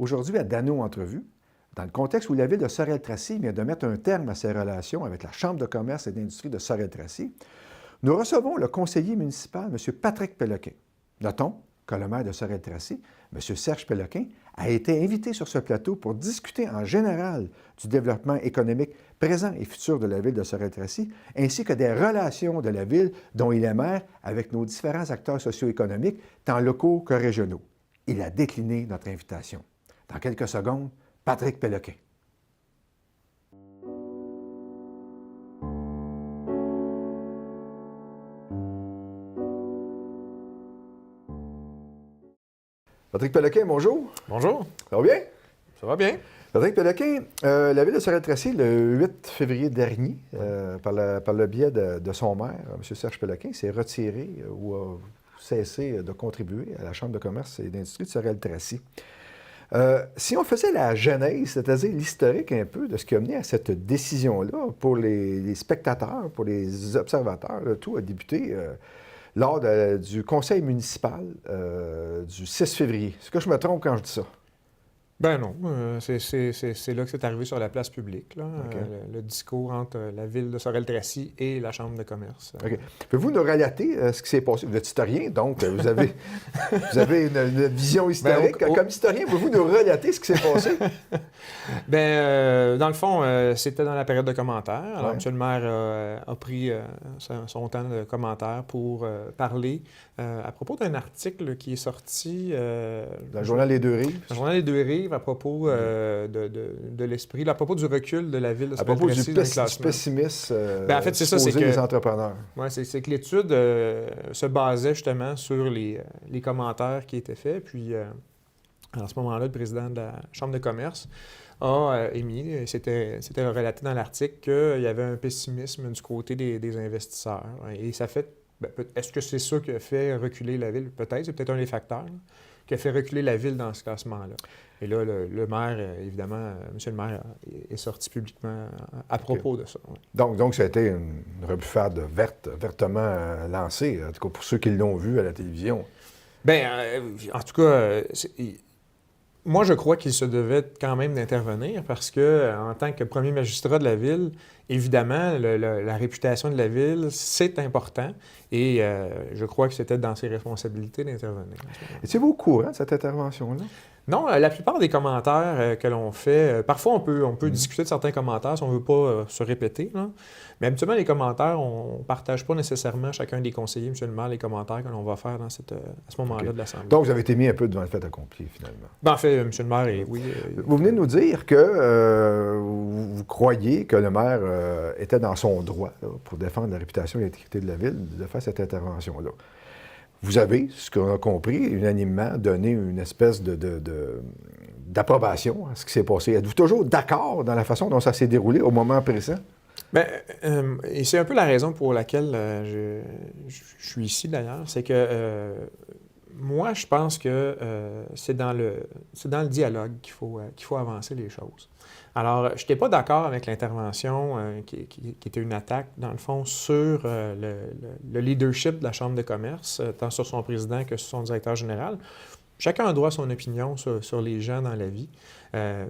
Aujourd'hui, à Dano Entrevue, dans le contexte où la ville de Sorel-Tracy vient de mettre un terme à ses relations avec la Chambre de commerce et d'industrie de Sorel-Tracy, nous recevons le conseiller municipal, M. Patrick Péloquin. Notons que le maire de Sorel-Tracy, M. Serge Péloquin, a été invité sur ce plateau pour discuter en général du développement économique présent et futur de la ville de Sorel-Tracy, ainsi que des relations de la ville dont il est maire avec nos différents acteurs socio-économiques, tant locaux que régionaux. Il a décliné notre invitation. Dans quelques secondes, Patrick Péloquin. Patrick Péloquin, bonjour. Bonjour. Ça va bien? Ça va bien. Patrick Péloquin, la ville de Sorel-Tracy, le 8 février dernier, par le biais de son maire, M. Serge Péloquin, s'est retiré ou a cessé de contribuer à la Chambre de commerce et d'industrie de Sorel-Tracy. Si on faisait la genèse, c'est-à-dire l'historique un peu de ce qui a mené à cette décision-là, pour les spectateurs, pour les observateurs, tout a débuté lors du conseil municipal du 6 février. Est-ce que je me trompe quand je dis ça? Ben non, c'est là que c'est arrivé sur la place publique, là, Okay. le discours entre la ville de Sorel-Tracy et la Chambre de commerce. OK. Pouvez-vous nous relater ce qui s'est passé? Vous êtes historien, donc vous avez une vision historique. Comme historien, pouvez-vous nous relater ce qui s'est passé? Dans le fond, c'était dans la période de commentaires. Alors, M. le maire a pris son temps de commentaires pour parler à propos d'un article qui est sorti... dans le journal Les Deux-Rives. Le journal Les Deux-Rives, à propos de l'esprit, à propos du recul de la ville de Sorel-Tracy dans le classement. Du pessimisme en fait, c'est ça, c'est que les entrepreneurs. Oui, c'est que l'étude se basait justement sur les commentaires qui étaient faits. Puis, à ce moment-là, le président de la Chambre de commerce a émis, c'était relaté dans l'article, qu'il y avait un pessimisme du côté des investisseurs. Et ça fait... est-ce que c'est ça qui a fait reculer la ville? Peut-être, c'est peut-être un des facteurs qui a fait reculer la ville dans ce classement-là. Et là, le maire, évidemment, M. le maire est sorti publiquement à propos de ça. Ouais. Donc, ça a été une rebuffade vertement lancée, en tout cas pour ceux qui l'ont vu à la télévision. En tout cas, moi, je crois qu'il se devait quand même d'intervenir parce que, en tant que premier magistrat de la ville, évidemment, la réputation de la ville, c'est important et je crois que c'était dans ses responsabilités d'intervenir. Étiez-vous au courant de cette intervention-là? Non, la plupart des commentaires que l'on fait, parfois on peut discuter de certains commentaires si on ne veut pas se répéter, là. Mais habituellement, les commentaires, on ne partage pas nécessairement chacun des conseillers, M. le maire, les commentaires que l'on va faire à ce moment-là de l'Assemblée. Donc, vous avez été mis un peu devant le fait accompli, finalement. En fait, M. le maire, oui. Vous venez de nous dire que vous croyez que le maire était dans son droit là, pour défendre la réputation et l'intégrité de la ville de faire cette intervention-là. Vous avez, ce qu'on a compris, unanimement donné une espèce d'approbation à ce qui s'est passé. Êtes-vous toujours d'accord dans la façon dont ça s'est déroulé au moment présent? Et c'est un peu la raison pour laquelle je suis ici, d'ailleurs. C'est que moi, je pense que c'est dans le dialogue qu'il faut avancer les choses. Alors, je n'étais pas d'accord avec l'intervention qui était une attaque, dans le fond, sur le leadership de la Chambre de commerce, tant sur son président que sur son directeur général. Chacun a droit à son opinion sur les gens dans la vie.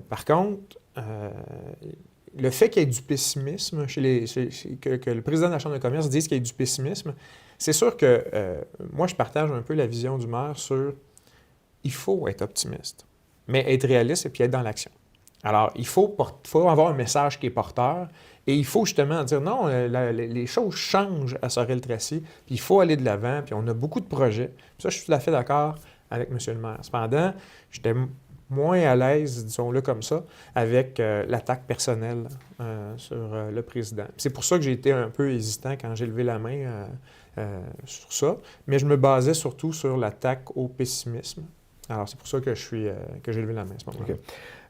Par contre, le fait qu'il y ait du pessimisme, que le président de la Chambre de commerce dise qu'il y ait du pessimisme, c'est sûr que moi, je partage un peu la vision du maire sur il faut être optimiste, mais être réaliste et puis être dans l'action. Alors, il faut avoir un message qui est porteur et il faut justement dire non, les choses changent à Sorel-Tracy, puis il faut aller de l'avant, puis on a beaucoup de projets. Puis ça, je suis tout à fait d'accord avec M. le maire. Cependant, j'étais moins à l'aise, disons-le comme ça, avec l'attaque personnelle sur le président. C'est pour ça que j'ai été un peu hésitant quand j'ai levé la main sur ça, mais je me basais surtout sur l'attaque au pessimisme. Alors, c'est pour ça que j'ai levé la main à ce moment-là. Okay.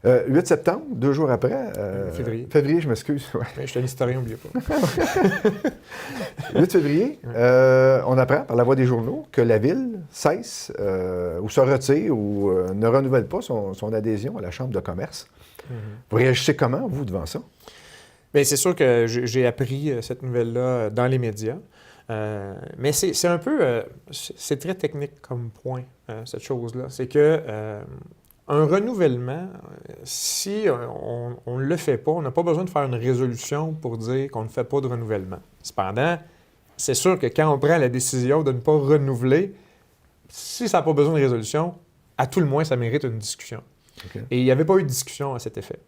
8 septembre, 2 jours après... février. Février, je m'excuse. Ouais. Je suis un historien, n'oubliez pas. 8 février, on apprend par la voie des journaux que la Ville cesse ou se retire ou ne renouvelle pas son adhésion à la Chambre de commerce. Vous réagissez comment, vous, devant ça? Bien, c'est sûr que j'ai appris cette nouvelle-là dans les médias. Mais c'est un peu... c'est très technique comme point, cette chose-là. C'est que un renouvellement, si on ne le fait pas, on n'a pas besoin de faire une résolution pour dire qu'on ne fait pas de renouvellement. Cependant, c'est sûr que quand on prend la décision de ne pas renouveler, si ça n'a pas besoin de résolution, à tout le moins, ça mérite une discussion. Okay. Et il n'y avait pas eu de discussion à cet effet.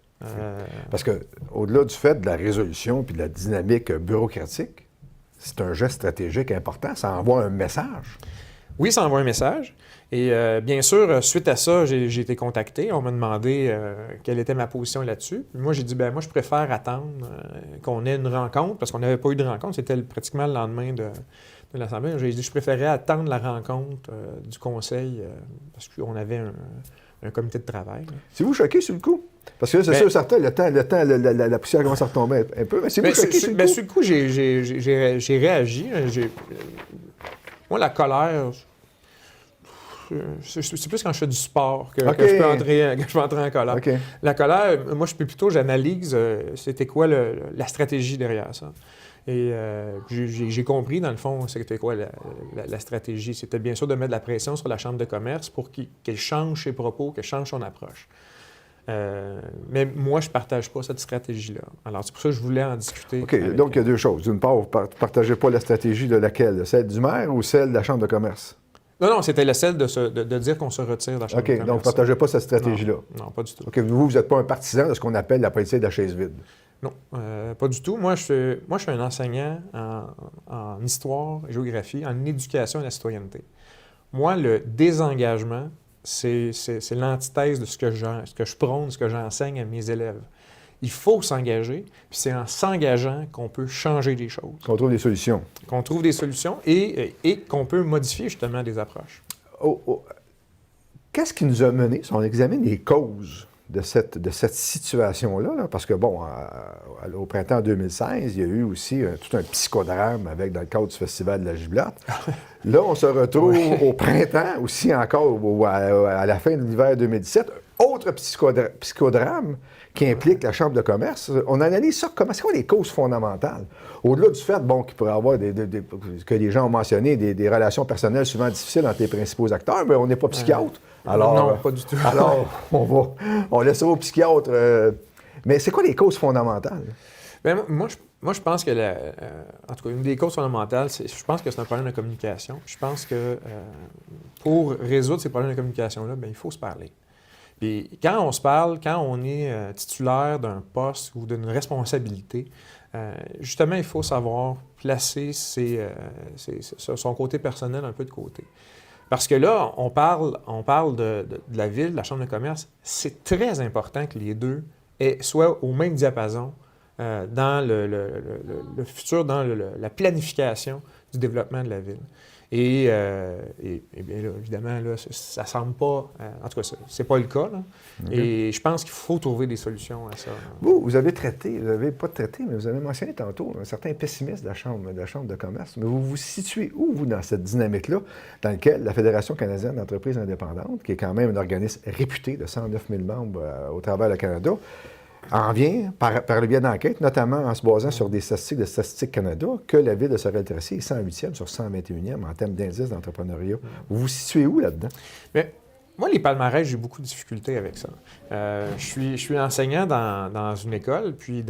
Parce qu'au-delà du fait de la résolution puis de la dynamique bureaucratique, c'est un geste stratégique important. Ça envoie un message. Oui, ça envoie un message. Et bien sûr, suite à ça, j'ai été contacté. On m'a demandé quelle était ma position là-dessus. Moi, j'ai dit, moi, je préfère attendre qu'on ait une rencontre, parce qu'on n'avait pas eu de rencontre. C'était pratiquement le lendemain de l'Assemblée. J'ai dit, je préférais attendre la rencontre du Conseil, parce qu'on avait un comité de travail. C'est vous choqué sur le coup? Parce que là, c'est sûr, certain, la poussière commence à retomber un peu. Mais c'est vous choqué sur le coup? Sur le coup, j'ai réagi. Moi, la colère... C'est plus quand je fais du sport que je peux entrer en colère. Okay. La colère, moi, j'analyse c'était quoi la stratégie derrière ça. Et j'ai compris, dans le fond, c'était quoi la stratégie. C'était bien sûr de mettre de la pression sur la Chambre de commerce pour qu'elle change ses propos, qu'elle change son approche. Mais moi, je ne partage pas cette stratégie-là. Alors, c'est pour ça que je voulais en discuter. OK. Donc, il y a deux choses. D'une part, vous ne partagez pas la stratégie de laquelle? Celle du maire ou celle de la Chambre de commerce? Non, c'était celle de dire qu'on se retire de la Chambre de commerce. OK. Donc, vous ne partagez pas cette stratégie-là? Non, pas du tout. OK. Vous n'êtes pas un partisan de ce qu'on appelle la politique de la chaise vide? Non, pas du tout. Moi, je suis un enseignant en histoire, géographie, en éducation à la citoyenneté. Moi, le désengagement, c'est l'antithèse de ce que je prône, ce que j'enseigne à mes élèves. Il faut s'engager, puis c'est en s'engageant qu'on peut changer les choses. Qu'on trouve des solutions. Qu'on trouve des solutions et qu'on peut modifier justement des approches. Qu'est-ce qui nous a mené, si on examine les causes de cette situation-là, là, parce que, bon, au printemps 2016, il y a eu aussi tout un psychodrame dans le cadre du Festival de la Giblotte. Là, on se retrouve au printemps, aussi encore à la fin de l'hiver 2017, autre psychodrame qui implique la Chambre de commerce. On analyse ça. C'est quoi les causes fondamentales? Au-delà du fait, qu'il pourrait y avoir, que les gens ont mentionné, des relations personnelles souvent difficiles entre les principaux acteurs, mais on n'est pas psychiatre. Alors, non, pas du tout. Alors, on laissera aux psychiatres. Mais c'est quoi les causes fondamentales? Bien, moi, je pense que, en tout cas, une des causes fondamentales, je pense que c'est un problème de communication. Je pense que pour résoudre ces problèmes de communication-là, il faut se parler. Puis quand on se parle, quand on est titulaire d'un poste ou d'une responsabilité, justement, il faut savoir placer son côté personnel un peu de côté. Parce que là, on parle de la ville, de la Chambre de commerce. C'est très important que les deux soient au même diapason dans le futur, dans la planification du développement de la ville. Et bien là, évidemment, là, ça ne semble pas... en tout cas, c'est pas le cas. Là. Okay. Et je pense qu'il faut trouver des solutions à ça. Vous avez pas traité, mais vous avez mentionné tantôt un certain pessimiste de la Chambre de commerce. Mais vous vous situez où, vous, dans cette dynamique-là, dans laquelle la Fédération canadienne d'entreprises indépendantes, qui est quand même un organisme réputé de 109 000 membres au travers du Canada, en vient, par le biais d'enquêtes, notamment en se basant sur des statistiques de Statistique Canada, que la ville de Sorel-Tracy est 108e sur 121e en termes d'indice d'entrepreneuriat. Vous vous situez où là-dedans? Mais moi, les palmarès, j'ai beaucoup de difficultés avec ça. Je suis enseignant dans une école, puis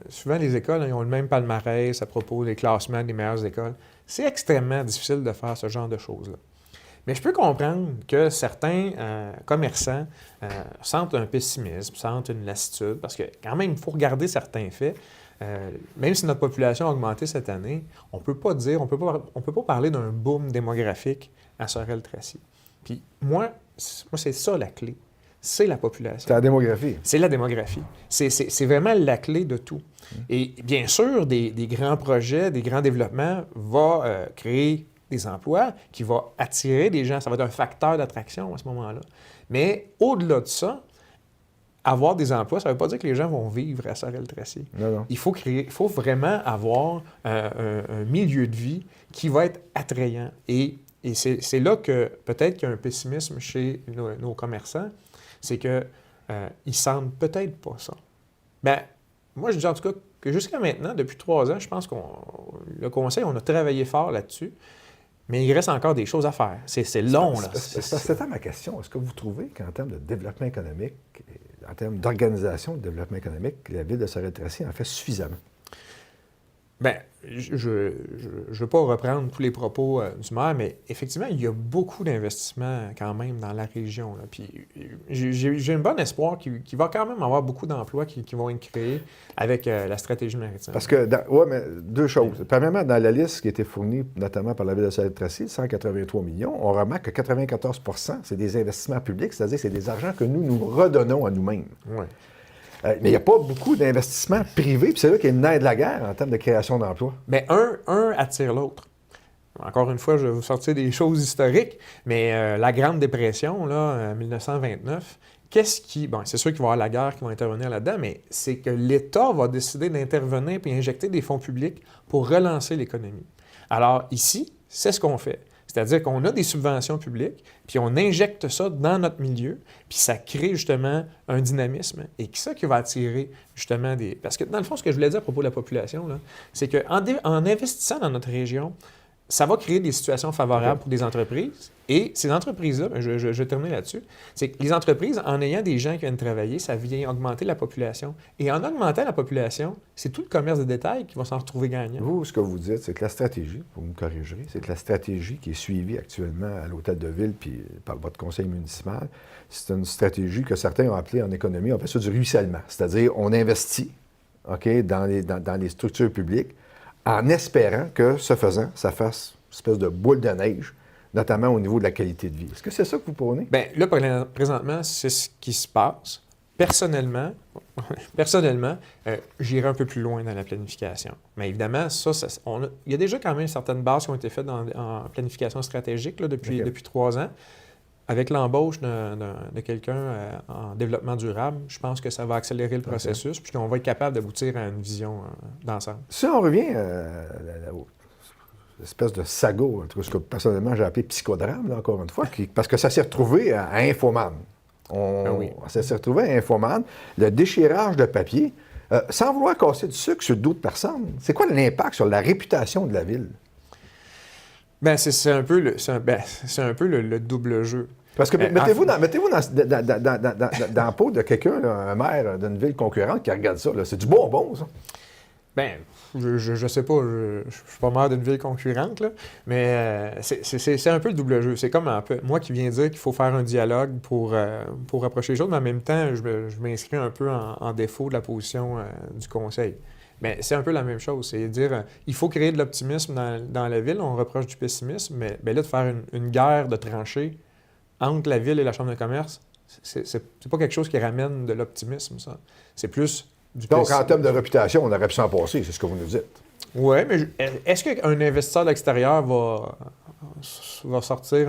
souvent les écoles ils ont le même palmarès à propos des classements des meilleures écoles. C'est extrêmement difficile de faire ce genre de choses-là. Mais je peux comprendre que certains commerçants sentent un pessimisme, sentent une lassitude, parce que quand même, il faut regarder certains faits. Même si notre population a augmenté cette année, on ne peut pas parler d'un boom démographique à Sorel-Tracy. Puis moi, c'est ça la clé. C'est la population. C'est la démographie. C'est la démographie. C'est vraiment la clé de tout. Et bien sûr, des grands projets, des grands développements vont créer des emplois, qui va attirer des gens. Ça va être un facteur d'attraction à ce moment-là. Mais au-delà de ça, avoir des emplois, ça ne veut pas dire que les gens vont vivre à Sorel-Tracy. Non. Il faut vraiment avoir un milieu de vie qui va être attrayant. Et c'est là que peut-être qu'il y a un pessimisme chez nos commerçants, c'est qu'ils ne sentent peut-être pas ça. Bien, moi, je dis en tout cas que jusqu'à maintenant, depuis 3 ans, je pense le Conseil, on a travaillé fort là-dessus. Mais il reste encore des choses à faire. C'est long, là. C'était ma question. Est-ce que vous trouvez qu'en termes de développement économique, en termes d'organisation de développement économique, la ville de Sorel-Tracy en fait suffisamment? Bien, je ne veux pas reprendre tous les propos du maire, mais effectivement, il y a beaucoup d'investissements quand même dans la région, là. Puis j'ai un bon espoir qu'il va quand même avoir beaucoup d'emplois qui vont être créés avec la stratégie maritime. Parce que, oui, mais deux choses. Premièrement, dans la liste qui a été fournie notamment par la ville de Sorel-Tracy, 183 millions, on remarque que 94 c'est des investissements publics, c'est-à-dire que c'est des argents que nous redonnons à nous-mêmes. Oui. Mais il n'y a pas beaucoup d'investissements privés, puis c'est là qu'il y a une aide de la guerre en termes de création d'emplois. Bien, un attire l'autre. Encore une fois, je vais vous sortir des choses historiques, mais la Grande Dépression, là, 1929, bon, c'est sûr qu'il va y avoir la guerre qui va intervenir là-dedans, mais c'est que l'État va décider d'intervenir et injecter des fonds publics pour relancer l'économie. Alors ici, c'est ce qu'on fait. C'est-à-dire qu'on a des subventions publiques, puis on injecte ça dans notre milieu, puis ça crée justement un dynamisme. Et c'est ça qui va attirer justement des... Parce que dans le fond, ce que je voulais dire à propos de la population, là, c'est qu'en investissant dans notre région, ça va créer des situations favorables pour des entreprises. Et ces entreprises-là, je vais terminer là-dessus, c'est que les entreprises, en ayant des gens qui viennent travailler, ça vient augmenter la population. Et en augmentant la population, c'est tout le commerce de détail qui va s'en retrouver gagnant. Vous, ce que vous dites, c'est que la stratégie, vous me corrigerez, c'est que la stratégie qui est suivie actuellement à l'Hôtel de Ville puis par votre conseil municipal, c'est une stratégie que certains ont appelée en économie, on appelle ça du ruissellement. C'est-à-dire, on investit, OK, dans les structures publiques en espérant que, ce faisant, ça fasse une espèce de boule de neige, notamment au niveau de la qualité de vie. Est-ce que c'est ça que vous prônez? Bien, là, présentement, c'est ce qui se passe. Personnellement, j'irai un peu plus loin dans la planification. Mais évidemment, il y a déjà quand même certaines bases qui ont été faites en planification stratégique là, depuis 3 ans. Avec l'embauche de quelqu'un en développement durable, je pense que ça va accélérer le processus, puis qu'on va être capable d'aboutir à une vision d'ensemble. Si on revient à l'espèce de saga, ce que personnellement j'ai appelé psychodrame, là, encore une fois, parce que ça s'est retrouvé à Infoman. Ça s'est retrouvé à Infoman, le déchirage de papier, sans vouloir casser du sucre sur d'autres personnes. C'est quoi l'impact sur la réputation de la ville? Bien, c'est un peu le double jeu. Parce que mettez-vous dans la peau de quelqu'un, là, un maire d'une ville concurrente qui regarde ça. Là. C'est du bonbon, ça. Bien, je sais pas, je suis pas maire d'une ville concurrente, là, mais c'est un peu le double jeu. C'est comme moi qui viens dire qu'il faut faire un dialogue pour rapprocher les choses, mais en même temps, je m'inscris un peu en défaut de la position du conseil. Mais c'est un peu la même chose. C'est dire il faut créer de l'optimisme dans la ville, on reproche du pessimisme, mais là, de faire une guerre de tranchées entre la ville et la Chambre de commerce, c'est pas quelque chose qui ramène de l'optimisme, ça. C'est plus du Donc, pessimisme. en termes de réputation, on aurait pu s'en passer, c'est ce que vous nous dites. Oui, mais est-ce qu'un investisseur de l'extérieur va sortir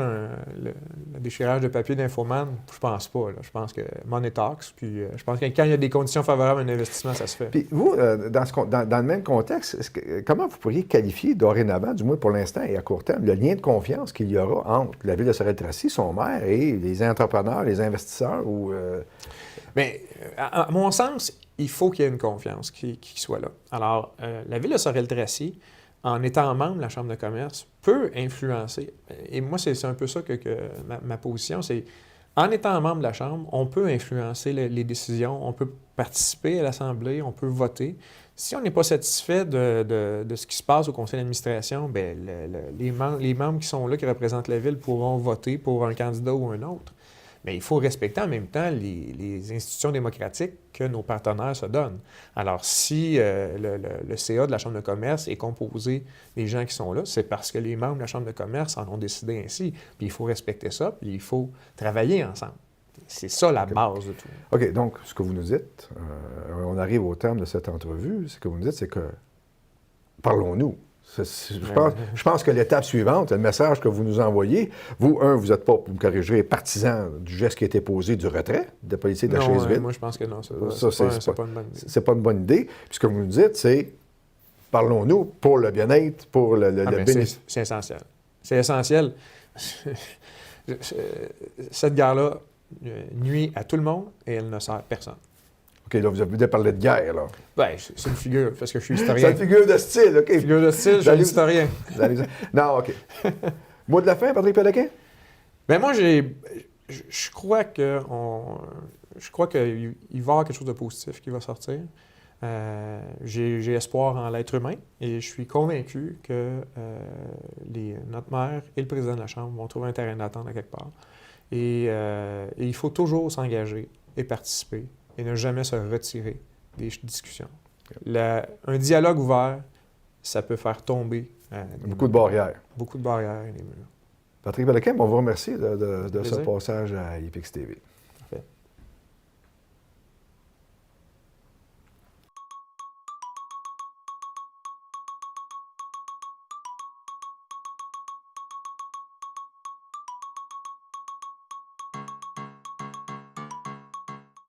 le déchirage de papier d'Infoman? Je pense pas. Là. Je pense que money talks, puis je pense que quand il y a des conditions favorables à un investissement, ça se fait. Puis vous, dans le même contexte, comment vous pourriez qualifier dorénavant, du moins pour l'instant et à court terme, le lien de confiance qu'il y aura entre la ville de Sorel-Tracy, son maire, et les entrepreneurs, les investisseurs? Bien, à mon sens, il faut qu'il y ait une confiance qui soit là. Alors, la ville de Sorel-Tracy, en étant membre de la Chambre de commerce, peut influencer. Et moi, c'est un peu ça que ma position, c'est en étant membre de la Chambre, on peut influencer les décisions, on peut participer à l'Assemblée, on peut voter. Si on n'est pas satisfait de ce qui se passe au conseil d'administration, bien, les membres qui sont là, qui représentent la ville, pourront voter pour un candidat ou un autre. Mais il faut respecter en même temps les institutions démocratiques que nos partenaires se donnent. Alors, si le CA de la Chambre de commerce est composé des gens qui sont là, c'est parce que les membres de la Chambre de commerce en ont décidé ainsi. Puis il faut respecter ça, puis il faut travailler ensemble. C'est ça la base de tout. OK, donc, ce que vous nous dites, on arrive au terme de cette entrevue, ce que vous nous dites, c'est que parlons-nous. Je pense que l'étape suivante, le message que vous nous envoyez, vous n'êtes pas, pour me corriger, partisan du geste qui a été posé du retrait de la politique de la Chaise-Ville. Moi, je pense que non. C'est pas une bonne idée. C'est pas une bonne idée. Puis ce que vous nous dites, c'est parlons-nous pour le bien-être, pour le bénéfice. C'est essentiel. C'est essentiel. Cette guerre-là nuit à tout le monde et elle ne sert à personne. OK, là, vous avez parlé de guerre, là. Ben, c'est une figure, parce que je suis C'est historien. une figure de style, OK. Figure de style, je suis un historien. Non, OK. Mot de la fin, Patrick Péloquin? Ben moi, je crois que je crois qu'il va y avoir quelque chose de positif qui va sortir. J'ai espoir en l'être humain et je suis convaincu que notre maire et le président de la Chambre vont trouver un terrain d'entente à quelque part. Et il faut toujours s'engager et participer et ne jamais se retirer des discussions. Un dialogue ouvert, ça peut faire tomber Beaucoup de barrières. beaucoup de barrières et des murs. Patrick Péloquin, on vous remercie de ce Plaisir. passage à IPX TV.